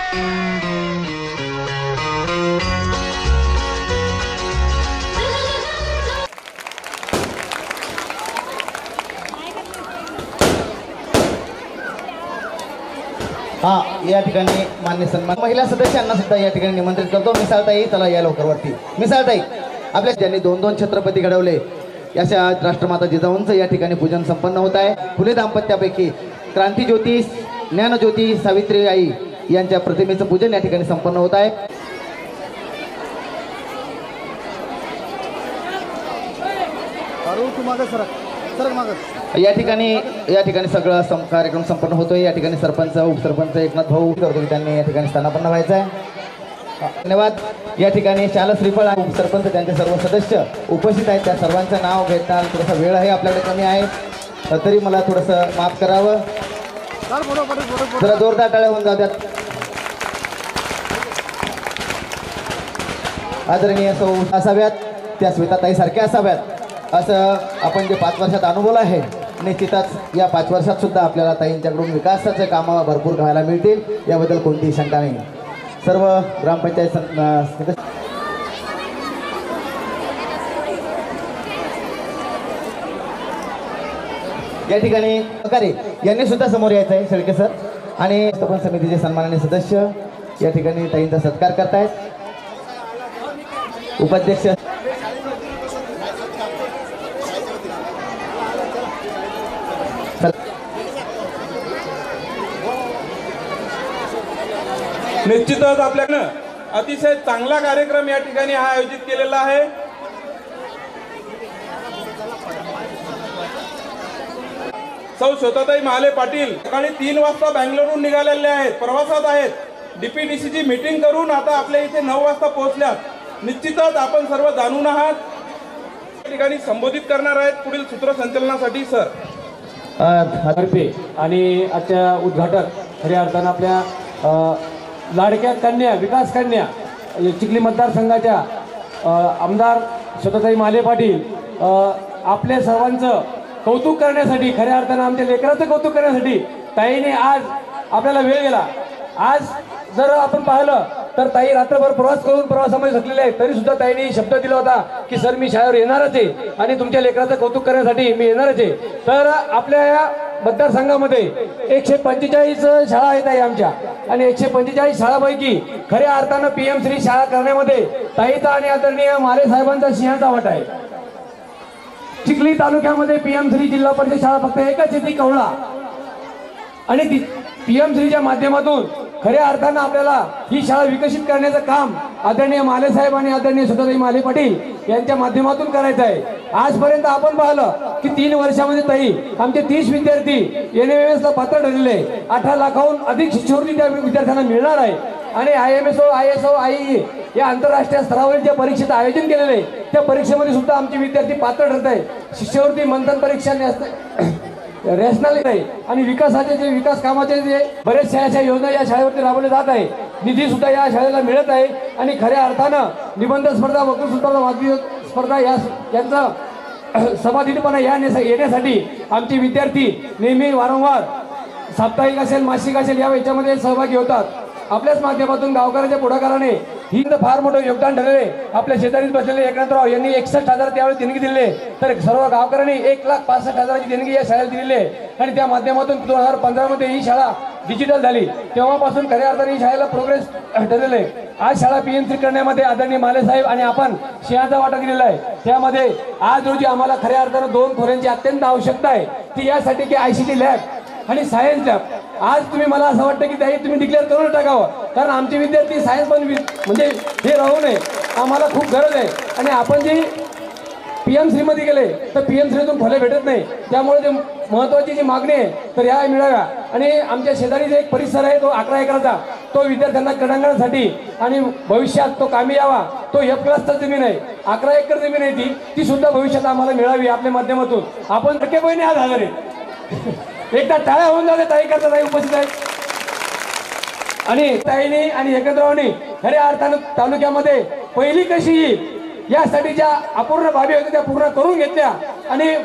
या ठिकाणी मान्य सन्मान महिला सदस्यांना सुद्धा या ठिकाणी निमंत्रित करतो। मिसाळताई चला या लवकर वरती। मिसाळताई आपल्या ज्यांनी 2-2 छत्रपती घडवले अशा राष्ट्रमाता जिजाऊंचं या ठिकाणी पूजन संपन्न होत आहे। फुले दाम्पत्यापैकी क्रांतिज्योती ज्ञानज्योती सावित्री आई यांच्या प्रतिमेचं पूजन या ठिकाणी संपन्न होत आहे। या ठिकाणी सगळं कार्यक्रम संपन्न होतोय। या ठिकाणी सरपंच उपसरपंच एकनाथ भाऊ करतो त्यांनी या ठिकाणी स्थानापन्न व्हायचं आहे। धन्यवाद। या ठिकाणी शाला श्रीफळ आणि उपसरपंच त्यांचे सर्व सदस्य उपस्थित आहेत। त्या सर्वांचं नाव घेता थोडासा वेळ आहे आपल्याकडे कमी आहे तरी मला थोडंसं माफ करावं। जरा जोरदार टाळ्या होऊन जाऊ द्यात। आदरणीय सौ असाव्यात त्या स्मिताताई सारख्या असाव्यात असं आपण जे 5 वर्षात अनुभवलं आहे निश्चितच या 5 वर्षात सुद्धा आपल्याला ताईंच्याकडून विकासाचे कामं भरपूर व्हायला मिळतील याबद्दल कोणतीही शंका नाही। सर्व ग्रामपंचायत या ठिकाणी सहकारी यांनी सुद्धा समोर यायचं आहे। शेळके सर आणि व्यवस्थापन समितीचे सन्माननीय सदस्य या ठिकाणी ताईंचा सत्कार करतायत। उपाध्यक्ष निश्चितच आपल्याकडे अतिशय चांगला कार्यक्रम या ठिकाणी हा आयोजित केलेला आहे। सौ श्वेताताई महाले पाटील सकाळी 3 वाजता बँगलोरहून निघालेले आहेत, प्रवासात आहेत। डीपीडीसीची मीटिंग करून आता आपल्या इथे 9 वाजता पोहोचल्यात। निश्चितच आपण सर्व जाणून आहात। या ठिकाणी संबोधित करणार आहेत पुढील सूत्रसंचालनासाठी सर आणि आजच्या उद्घाटक खऱ्या अर्थानं आपल्या लाडक्या कन्या विकास कन्या चिखली मतदारसंघाच्या आमदार श्वेताताई महाले पाटील आपल्या सर्वांचं कौतुक करण्यासाठी खऱ्या अर्थानं आमच्या लेकराचं कौतुक करण्यासाठी ताईने आज आपल्याला वेळ दिला। आज जर आपण पाहिलं तर ताई रात्रभर प्रवास करून प्रवासामध्ये थकलेले आहेत तरी सुद्धा ताईने शब्द दिला होता की सर मी शाळेवर येणारच आहे आणि तुमच्या लेकराचं कौतुक करण्यासाठी मी येणारच आहे। तर आपल्या या मतदारसंघामध्ये 145 शाळा आहेत आहे आमच्या आणि 145 शाळांपैकी खऱ्या अर्थानं PM श्री शाळा करण्यामध्ये ताईचा आणि आदरणीय महाले साहेबांचा सिंहाचा वाटा आहे। चिखली तालुक्यामध्ये PM श्री जिल्हा परिषद शाळा फक्त एकच आहे ती कवळा आणि PM श्रीच्या माध्यमातून खऱ्या अर्थानं आपल्याला ही शाळा विकसित करण्याचं काम आदरणीय महाले साहेब आणि आदरणीय श्वेताताई महाले पाटील यांच्या माध्यमातून करायचं आहे। आजपर्यंत आपण पाहिलं की 3 वर्षामध्ये ताई आमचे 30 विद्यार्थी NMMSला पात्र ठरलेले 18 लाखाहून अधिक शिष्यवृत्ती त्या विद्यार्थ्यांना मिळणार आहे आणि IMSO ISO IE या आंतरराष्ट्रीय स्तरावरील ज्या परीक्षेचं आयोजन केलेलं आहे त्या परीक्षेमध्ये सुद्धा आमचे विद्यार्थी पात्र ठरत आहे। शिष्यवृत्ती मंथन परीक्षा रॅशनल आहे आणि विकासाचे जे विकास कामाचे जे बरेचशा अशा योजना या शाळेवरती राबवले जात आहे। निधी सुद्धा या शाळेला मिळत आहे आणि खऱ्या अर्थानं निबंध स्पर्धा वक्तृत्व स्पर्धा वादविवाद स्पर्धा यांचा सभापतिपणा येण्यासाठी आमचे विद्यार्थी नेहमी वारंवार साप्ताहिक असेल मासिक असेल याच्यामध्ये सहभागी होतात। आपल्याच माध्यमातून गावकऱ्यांच्या पुढाकाराने ही फार मोठं योगदान ठरले। आपल्या शेजारीत बसलेले एकनाथराव यांनी 61,000 त्यावेळी देणगी दिले तर सर्व गावकऱ्यांनी 1,65,000ची देणगी या शाळेला दिलेली आहे आणि त्या माध्यमातून 2015 मध्ये ही शाळा डिजिटल झाली तेव्हापासून खऱ्या अर्थाने ही शाळेला प्रोग्रेस ठरलेलं आहे। आज शाळा PM श्री करण्यामध्ये आदरणीय महाले साहेब आणि आपण सिंहाचा वाटा दिलेला आहे। त्यामध्ये आज रोजी आम्हाला खऱ्या अर्थानं 2 खोऱ्यांची अत्यंत आवश्यकता आहे ती यासाठी की ICT लॅब आणि सायन्स लॅब। आज तुम्ही मला असं वाटतं की ताई तुम्ही डिक्लेअर करून टाकावं कारण आमचे विद्यार्थी सायन्स पण म्हणजे हे राहू नये आम्हाला खूप गरज आहे आणि आपण जे PM श्रीमध्ये गेले तर PM श्रीतून फळे भेटत नाही त्यामुळे जे महत्त्वाची जी मागणी आहे तर या मिळाव्या आणि आमच्या शेजारी जे एक परिसर आहे तो 11 एकराचा तो विद्यार्थ्यांना क्रीडांगणासाठी आणि भविष्यात तो कामी यावा तो F+चा जमीन आहे 11 एकर जमीन आहे ती सुद्धा भविष्यात आम्हाला मिळावी आपल्या माध्यमातून। आपण टक्के बहिणी आज हजर आहे एकदा टाळ्या होऊन जाते ताई करता ताई उपस्थित आहेत आणि ताईने आणि एकत्रवाने खऱ्या अर्थानं तालुक्यामध्ये पहिली कशी येईल यासाठी ज्या अपूर्ण बाबी होत्या त्या पूर्ण करून घेतल्या आणि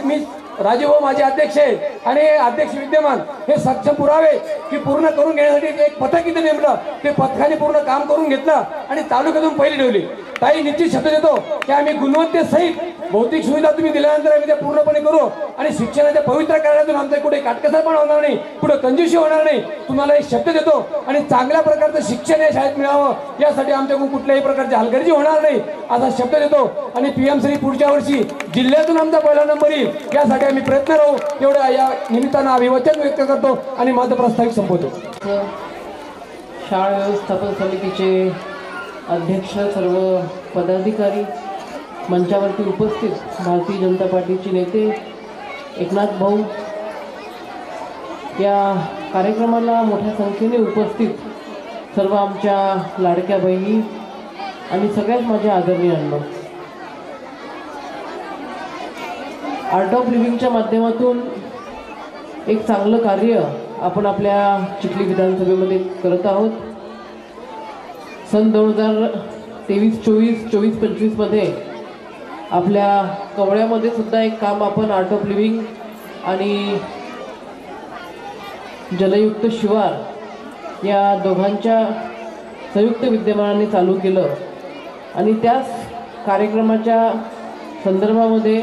मी राजू भाऊ माझे अध्यक्ष आहेत आणि अध्यक्ष विद्यमान हे सक्षम पुरावे की पूर्ण करून घेण्यासाठी एक पथक इथे नेमलं. ते पथकाने पूर्ण काम करून घेतलं आणि तालुक्यातून पहिली ठेवली. ताई निश्चित शब्द देतो की आम्ही गुणवत्तेसहित भौतिक सुविधा तुम्ही दिल्यानंतर आम्ही त्या पूर्णपणे करू आणि शिक्षणाच्या पवित्र करण्यातून आमचा कुठे काटकसरपणा होणार नाही, कुठे कंजूसी होणार नाही. तुम्हाला एक शब्द देतो आणि चांगल्या प्रकारचं शिक्षण या शाळेत मिळावं यासाठी आमच्याकडून कुठल्याही प्रकारची हलगर्जी होणार नाही असा शब्द देतो. आणि PM श्री पुढच्या वर्षी जिल्ह्यातून आमचा पहिला नंबर येईल यासाठी आम्ही प्रयत्न राहू एवढं या निमित्तानं अभिवचन व्यक्त करतो आणि माझं प्रस्तावित संपवतो. शाळा व्यवस्थापन समितीचे अध्यक्ष, सर्व पदाधिकारी, मंचावरती उपस्थित भारतीय जनता पार्टीचे नेते, एकनाथ भाऊ, या कार्यक्रमाला मोठ्या संख्येने उपस्थित सर्व आमच्या लाडक्या बहिणी आणि सगळ्यात माझ्या आदरणीयांना, आर्ट ऑफ लिव्हिंगच्या माध्यमातून एक चांगलं कार्य आपण आपल्या चिखली विधानसभेमध्ये करत आहोत. सन 2023-24, 24-25 मध्ये आपल्या कवळ्यामध्ये सुद्धा एक काम आपण आर्ट ऑफ लिव्हिंग आणि जलयुक्त शिवार या दोघांच्या संयुक्त विद्यमानाने चालू केलं. आणि त्याच कार्यक्रमाच्या संदर्भामध्ये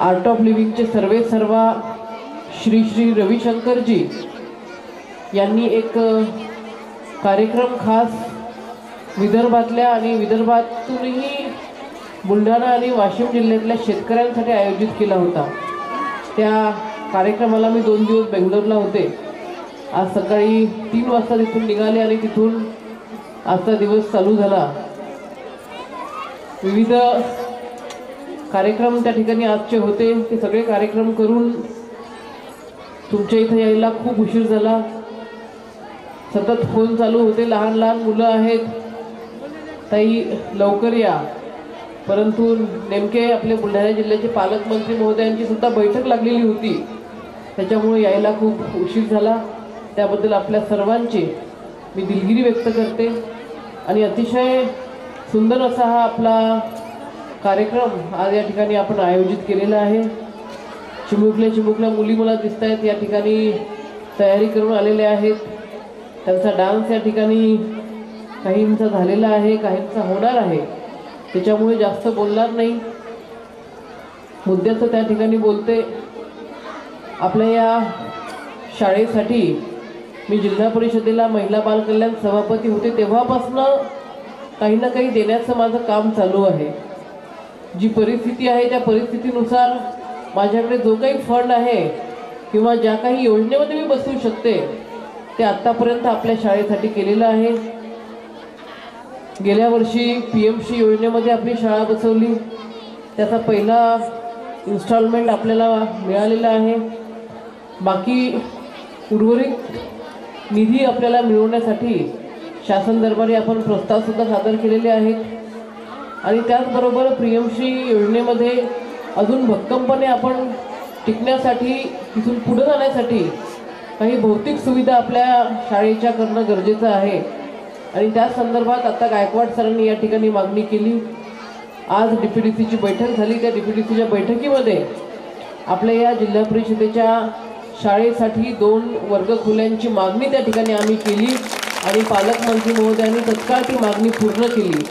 आर्ट ऑफ लिव्हिंगचे सर्वेसर्वा श्री रविशंकरजी यांनी एक कार्यक्रम खास विदर्भातल्या आणि विदर्भातूनही बुलढाणा आणि वाशिम जिल्ह्यातल्या शेतकऱ्यांसाठी आयोजित केला होता. त्या कार्यक्रमाला मी 2 दिवस बेंगलोरला होते. आज सकाळी 3 वाजता तिथून निघाले आणि तिथून आजचा दिवस चालू झाला. विविध कार्यक्रम त्या ठिकाणी आजचे होते. ते सगळे कार्यक्रम करून तुमच्या इथं यायला खूप उशीर झाला. सतत फोन चालू होते, लहान लहान मुलं आहेत, ताई लवकर या. परंतु नेमके आपले बुलढाणा जिल्ह्याचे पालकमंत्री महोदयांची सुद्धा बैठक लागलेली होती, त्याच्यामुळे यायला खूप उशीर झाला. त्याबद्दल आपल्या सर्वांची मी दिलगिरी व्यक्त करते. आणि अतिशय सुंदर असा हा आपला कार्यक्रम आज या ठिकाणी आपण आयोजित केलेला आहे. चिमुकल्या मुली मला दिसत आहेत, या ठिकाणी तयारी करून आलेल्या आहेत. त्यांचा डान्स या ठिकाणी काहींचा झालेला आहे, काहींचा होणार आहे. त्याच्यामुळे जास्त बोलणार नाही, मुद्द्याचं त्या ठिकाणी बोलते. आपल्या या शाळेसाठी मी जिल्हा परिषदेला महिला बाल कल्याण सभापती होते तेव्हापासनं काही ना काही देण्याचं माझं काम चालू आहे. जी परिस्थिती आहे त्या परिस्थितीनुसार माझ्याकडे जो काही फंड आहे किंवा ज्या काही योजनेमध्ये मी बसवू शकते ते आत्तापर्यंत आपल्या शाळेसाठी केलेलं आहे. गेल्या वर्षी PMC योजनेमध्ये आपली शाळा बसवली, त्याचा पहिला इन्स्टॉलमेंट आपल्याला मिळालेला आहे. बाकी उर्वरित निधी आपल्याला मिळवण्यासाठी शासन दरबारी आपण प्रस्तावसुद्धा सादर केलेले आहेत. आणि त्याचबरोबर PMC योजनेमध्ये अजून भक्कमपणे आपण टिकण्यासाठी, तिथून पुढे जाण्यासाठी काही भौतिक सुविधा आपल्या शाळेच्या करणं गरजेचं आहे. आणि त्या संदर्भात आता गायकवाड सरांनी या ठिकाणी मागणी केली. आज DPDCची बैठक झाली. त्या DPDCच्या बैठकीमध्ये आपल्या या जिल्हा परिषदेच्या शाळेसाठी 2 वर्गखोल्यांची मागणी त्या ठिकाणी आम्ही केली आणि पालकमंत्री महोदयांनी तत्काळ ती मागणी पूर्ण केली.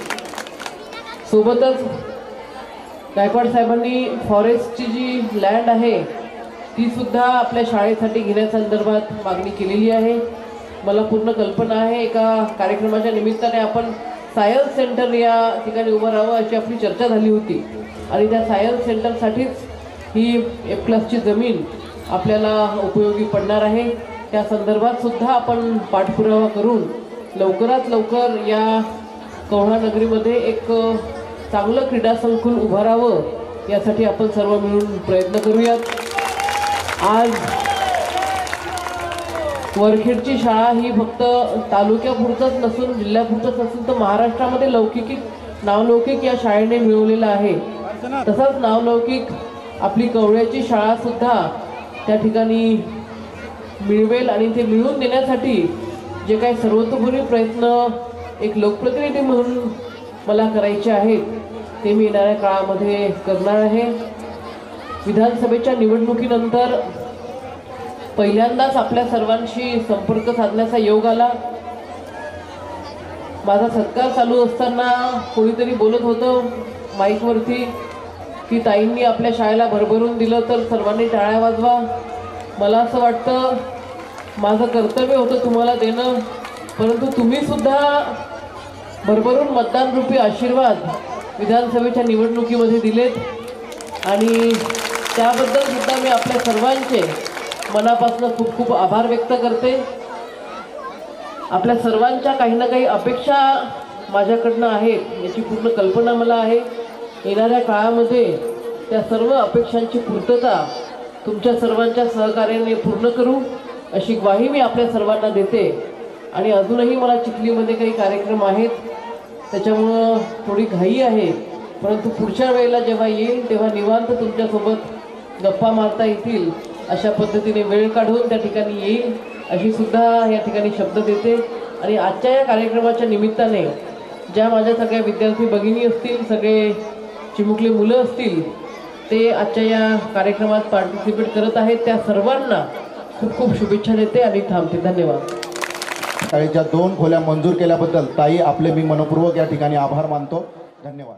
सोबतच गायकवाड साहेबांनी फॉरेस्टची जी लँड आहे ती सुद्धा आपल्या शाळेसाठी घेण्यासंदर्भात मागणी केलेली आहे. मला पूर्ण कल्पना आहे, एका कार्यक्रमाच्या निमित्ताने आपण सायन्स सेंटर या ठिकाणी उभं राहावं अशी आपली चर्चा झाली होती. आणि त्या सायन्स सेंटरसाठीच ही F+ जमीन आपल्याला उपयोगी पडणार आहे. त्या संदर्भात सुद्धा आपण पाठपुरावा करून लवकरात लवकर या कवळा नगरीमध्ये एक चांगलं क्रीडा संकुल उभारावं यासाठी आपण सर्व मिळून प्रयत्न करूयात. आज वरखेडची शाळा ही फक्त तालुक्यापुरतंच नसून जिल्ह्यापुरतंच नसून तर महाराष्ट्रामध्ये नावलौकिक या शाळेने मिळवलेला आहे. तसाच नावलौकिक आपली कवळ्याची शाळासुद्धा त्या ठिकाणी मिळवेल. आणि ते मिळवून देण्यासाठी जे काही सर्वतोपरी प्रयत्न एक लोकप्रतिनिधी म्हणून मला करायचे आहेत ते मी येणाऱ्या काळामध्ये करणार आहे. विधानसभेच्या निवडणुकीनंतर पहिल्यांदाच आपल्या सर्वांशी संपर्क साधण्याचा योग आला. माझा सत्कार चालू असताना कोणीतरी बोलत होतं माईकवरती की ताईंनी आपल्या शाळेला भरभरून दिलं तर सर्वांनी टाळ्या वाजवा. मला असं वाटतं माझं कर्तव्य होतं तुम्हाला देणं, परंतु तुम्हीसुद्धा भरभरून मतदानरूपी आशीर्वाद विधानसभेच्या निवडणुकीमध्ये दिलेत आणि त्याबद्दल सुद्धा मी आपल्या सर्वांचे मनापासून खूप खूप आभार व्यक्त करते. आपल्या सर्वांच्या काही ना काही अपेक्षा माझ्याकडनं आहेत याची पूर्ण कल्पना मला आहे. येणाऱ्या काळामध्ये त्या सर्व अपेक्षांची पूर्तता तुमच्या सर्वांच्या सहकार्याने पूर्ण करू अशी ग्वाही मी आपल्या सर्वांना देते. आणि अजूनही मला चिखलीमध्ये काही कार्यक्रम आहेत त्याच्यामुळं थोडी घाई आहे, परंतु पुढच्या वेळेला जेव्हा येईल तेव्हा निवांत तुमच्यासोबत गप्पा मारता येतील अशा पद्धतीने वेळ काढून त्या ठिकाणी येईल अशी सुद्धा या ठिकाणी शब्द देते. आणि आजच्या या कार्यक्रमाच्या निमित्ताने ज्या माझ्या सगळ्या विद्यार्थी भगिनी असतील, सगळे चिमुकले मुलं असतील, ते आजच्या या कार्यक्रमात पार्टिसिपेट करत आहेत त्या सर्वांना खूप खूप शुभेच्छा देते आणि थांबते. धन्यवाद. शाळेच्या 2 खोल्या मंजूर केल्याबद्दल ताई आपले मी मनपूर्वक या ठिकाणी आभार मानतो. धन्यवाद.